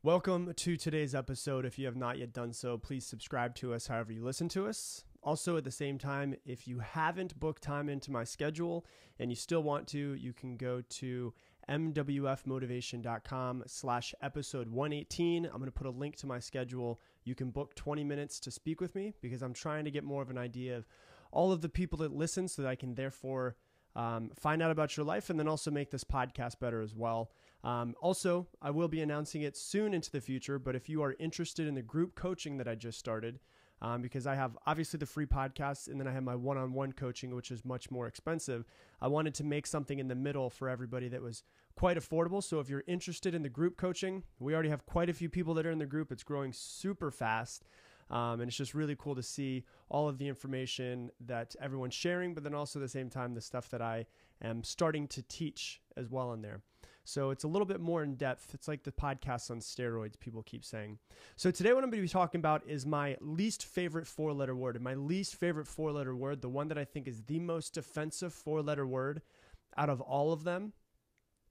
Welcome to today's episode. If you have not yet done so, please subscribe to us however you listen to us. Also, at the same time, if you haven't booked time into my schedule and you still want to, you can go to mwfmotivation.com/episode 118. I'm going to put a link to my schedule. You can book 20 minutes to speak with me because I'm trying to get more of an idea of all of the people that listen so that I can therefore find out about your life and then also make this podcast better as well. Also, I will be announcing it soon into the future, but if you are interested in the group coaching that I just started, because I have obviously the free podcast and then I have my one-on-one coaching, which is much more expensive. I wanted to make something in the middle for everybody that was quite affordable. So if you're interested in the group coaching, we already have quite a few people that are in the group. It's growing super fast. And it's just really cool to see all of the information that everyone's sharing, but then also at the same time, the stuff that I am starting to teach as well in there. So it's a little bit more in depth. It's like the podcast on steroids, people keep saying. So today what I'm going to be talking about is my least favorite four-letter word. And my least favorite four-letter word, the one that I think is the most offensive four-letter word out of all of them,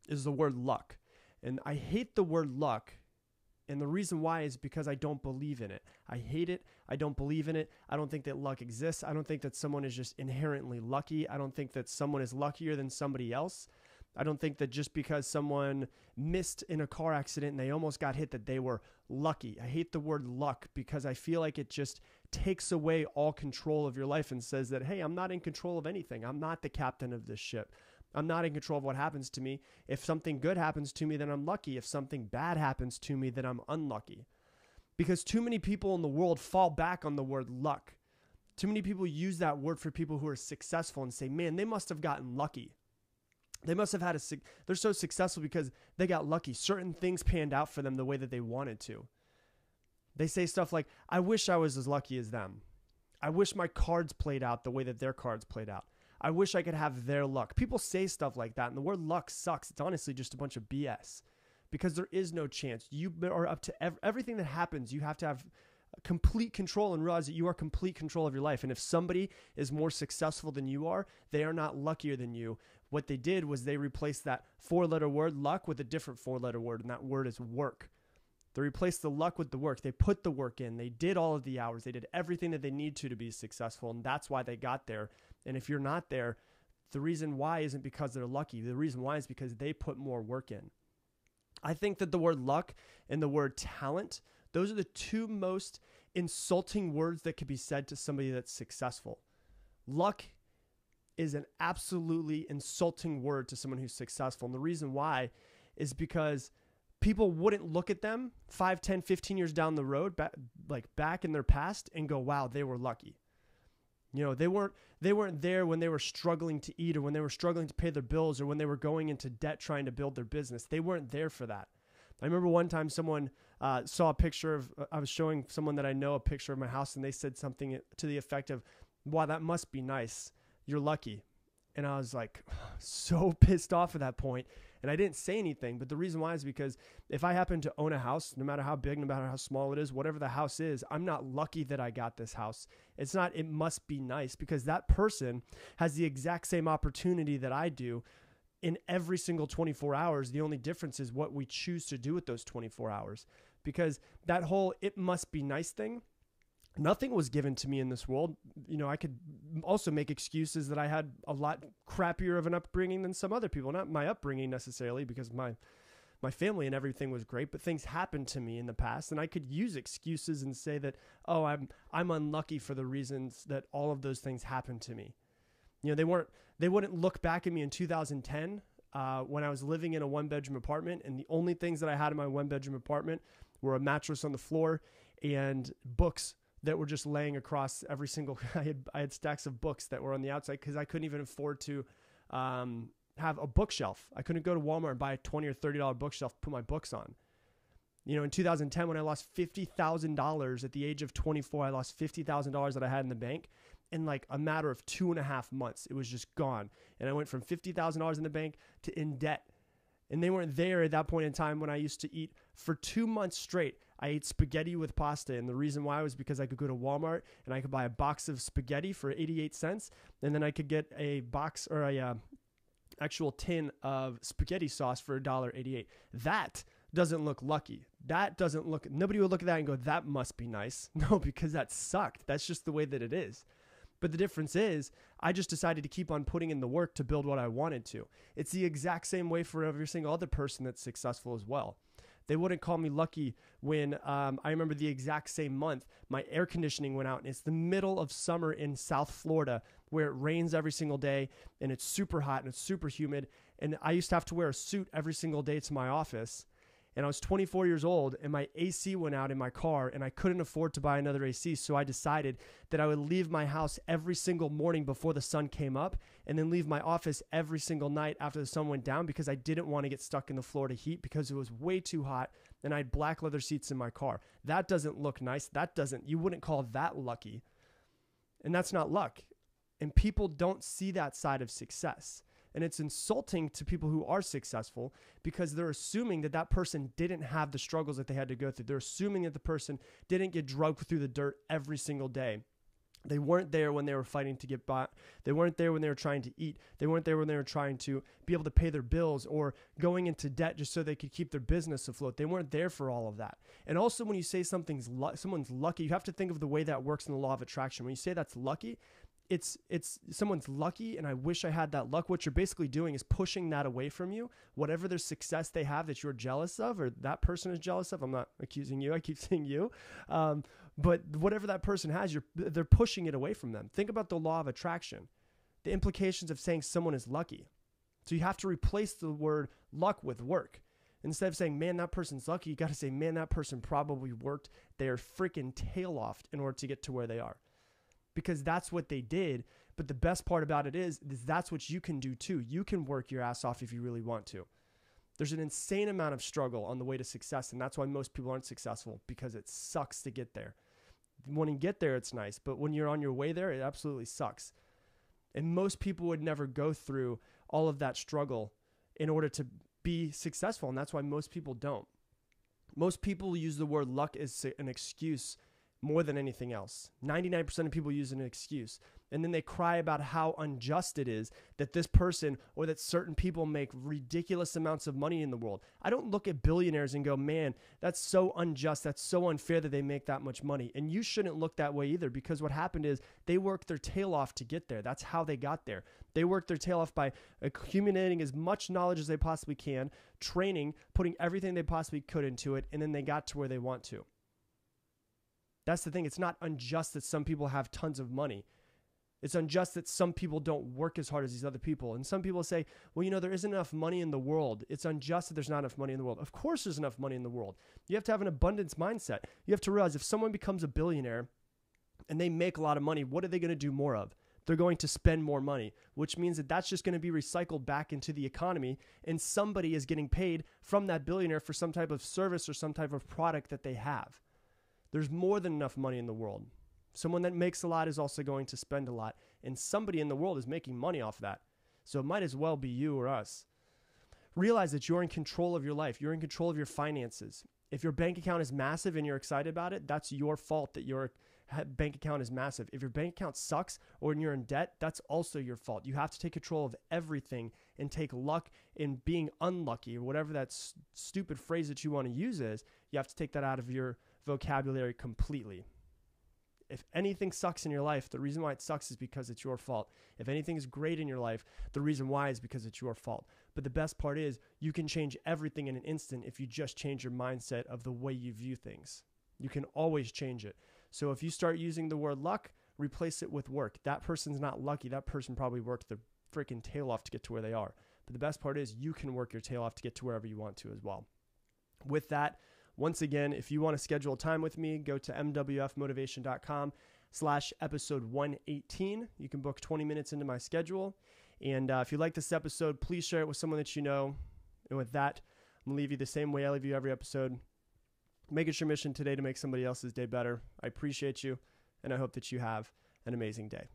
is the word luck. And I hate the word luck. And the reason why is because I don't believe in it. I hate it. I don't believe in it. I don't think that luck exists. I don't think that someone is just inherently lucky. I don't think that someone is luckier than somebody else. I don't think that just because someone missed in a car accident and they almost got hit that they were lucky. I hate the word luck because I feel like it just takes away all control of your life and says that, hey, I'm not in control of anything. I'm not the captain of this ship. I'm not in control of what happens to me. If something good happens to me, then I'm lucky. If something bad happens to me, then I'm unlucky. Because too many people in the world fall back on the word luck. Too many people use that word for people who are successful and say, man, they must have gotten lucky. They must have had they're so successful because they got lucky. Certain things panned out for them the way that they wanted to. They say stuff like, I wish I was as lucky as them. I wish my cards played out the way that their cards played out. I wish I could have their luck. People say stuff like that, and the word luck sucks. It's honestly just a bunch of BS because there is no chance. You are up to everything that happens. You have to have complete control and realize that you are complete control of your life. And if somebody is more successful than you are, they are not luckier than you. What they did was they replaced that four-letter word luck with a different four-letter word, and that word is work. They replaced the luck with the work. They put the work in. They did all of the hours. They did everything that they need to be successful, and that's why they got there. And if you're not there, the reason why isn't because they're lucky. The reason why is because they put more work in. I think that the word luck and the word talent, those are the two most insulting words that could be said to somebody that's successful. Luck is an absolutely insulting word to someone who's successful. And the reason why is because people wouldn't look at them 5, 10, 15 years down the road, back in their past and go, wow, they were lucky. You know, they weren't there when they were struggling to eat or when they were struggling to pay their bills or when they were going into debt trying to build their business. They weren't there for that. I remember one time someone saw a picture of, I was showing someone that I know a picture of my house and they said something to the effect of, wow, that must be nice. You're lucky. And I was like so pissed off at that point. And I didn't say anything. But the reason why is because if I happen to own a house, no matter how big, no matter how small it is, whatever the house is, I'm not lucky that I got this house. It's not, it must be nice because that person has the exact same opportunity that I do in every single 24 hours. The only difference is what we choose to do with those 24 hours. Because that whole it must be nice thing, nothing was given to me in this world. You know, I could also make excuses that I had a lot crappier of an upbringing than some other people. Not my upbringing necessarily, because my family and everything was great, but things happened to me in the past, and I could use excuses and say that, oh, I'm unlucky for the reasons that all of those things happened to me. You know, they wouldn't look back at me in 2010 when I was living in a one-bedroom apartment, and the only things that I had in my one-bedroom apartment were a mattress on the floor and books that were just laying across every single, I had stacks of books that were on the outside because I couldn't even afford to have a bookshelf. I couldn't go to Walmart and buy a $20 or $30 bookshelf to put my books on. You know, in 2010, when I lost $50,000 at the age of 24, I lost $50,000 that I had in the bank in like a matter of 2.5 months. It was just gone. And I went from $50,000 in the bank to in debt. And they weren't there at that point in time when I used to eat for 2 months straight. I ate spaghetti with pasta. And the reason why was because I could go to Walmart and I could buy a box of spaghetti for 88 cents. And then I could get a box or a actual tin of spaghetti sauce for $1.88. doesn't look lucky. Nobody would look at that and go, that must be nice. No, because that sucked. That's just the way that it is. But the difference is I just decided to keep on putting in the work to build what I wanted to. It's the exact same way for every single other person that's successful as well. They wouldn't call me lucky when I remember the exact same month, my air conditioning went out, and it's the middle of summer in South Florida where it rains every single day and it's super hot and it's super humid. And I used to have to wear a suit every single day to my office. And I was 24 years old and my AC went out in my car and I couldn't afford to buy another AC. So I decided that I would leave my house every single morning before the sun came up and then leave my office every single night after the sun went down because I didn't want to get stuck in the Florida heat because it was way too hot and I had black leather seats in my car. That doesn't look nice. You wouldn't call that lucky. And that's not luck. And people don't see that side of success. And it's insulting to people who are successful because they're assuming that that person didn't have the struggles that they had to go through. They're assuming that the person didn't get drugged through the dirt every single day. They weren't there when they were fighting to get by. They weren't there when they were trying to eat. They weren't there when they were trying to be able to pay their bills or going into debt just so they could keep their business afloat. They weren't there for all of that. And also when you say someone's lucky, you have to think of the way that works in the law of attraction. When you say that's lucky, it's someone's lucky and I wish I had that luck. What you're basically doing is pushing that away from you. Whatever their success they have that you're jealous of or that person is jealous of, I'm not accusing you, I keep saying you. But whatever that person has, they're pushing it away from them. Think about the law of attraction, the implications of saying someone is lucky. So you have to replace the word luck with work. Instead of saying, man, that person's lucky, you got to say, man, that person probably worked their freaking tail off in order to get to where they are. Because that's what they did. But the best part about it is that's what you can do too. You can work your ass off if you really want to. There's an insane amount of struggle on the way to success. And that's why most people aren't successful, because it sucks to get there. When you get there, it's nice. But when you're on your way there, it absolutely sucks. And most people would never go through all of that struggle in order to be successful. And that's why most people don't. Most people use the word luck as an excuse more than anything else. 99% of people use an excuse. And then they cry about how unjust it is that this person or that certain people make ridiculous amounts of money in the world. I don't look at billionaires and go, man, that's so unjust. That's so unfair that they make that much money. And you shouldn't look that way either, because what happened is they worked their tail off to get there. That's how they got there. They worked their tail off by accumulating as much knowledge as they possibly can, training, putting everything they possibly could into it, and then they got to where they want to. That's the thing. It's not unjust that some people have tons of money. It's unjust that some people don't work as hard as these other people. And some people say, well, there isn't enough money in the world. It's unjust that there's not enough money in the world. Of course there's enough money in the world. You have to have an abundance mindset. You have to realize if someone becomes a billionaire and they make a lot of money, what are they going to do more of? They're going to spend more money, which means that that's just going to be recycled back into the economy, and somebody is getting paid from that billionaire for some type of service or some type of product that they have. There's more than enough money in the world. Someone that makes a lot is also going to spend a lot, and somebody in the world is making money off that. So it might as well be you or us. Realize that you're in control of your life. You're in control of your finances. If your bank account is massive and you're excited about it, that's your fault that your bank account is massive. If your bank account sucks or you're in debt, that's also your fault. You have to take control of everything and take luck in being unlucky, or whatever that stupid phrase that you want to use is. You have to take that out of your vocabulary completely. If anything sucks in your life, the reason why it sucks is because it's your fault. If anything is great in your life, the reason why is because it's your fault. But the best part is you can change everything in an instant if you just change your mindset of the way you view things. You can always change it. So if you start using the word luck, replace it with work. That person's not lucky. That person probably worked their freaking tail off to get to where they are. But the best part is you can work your tail off to get to wherever you want to as well. With that, once again, if you want to schedule time with me, go to mwfmotivation.com/episode 118. You can book 20 minutes into my schedule. And if you like this episode, please share it with someone that you know. And with that, I'm going to leave you the same way I leave you every episode. Make it your mission today to make somebody else's day better. I appreciate you, and I hope that you have an amazing day.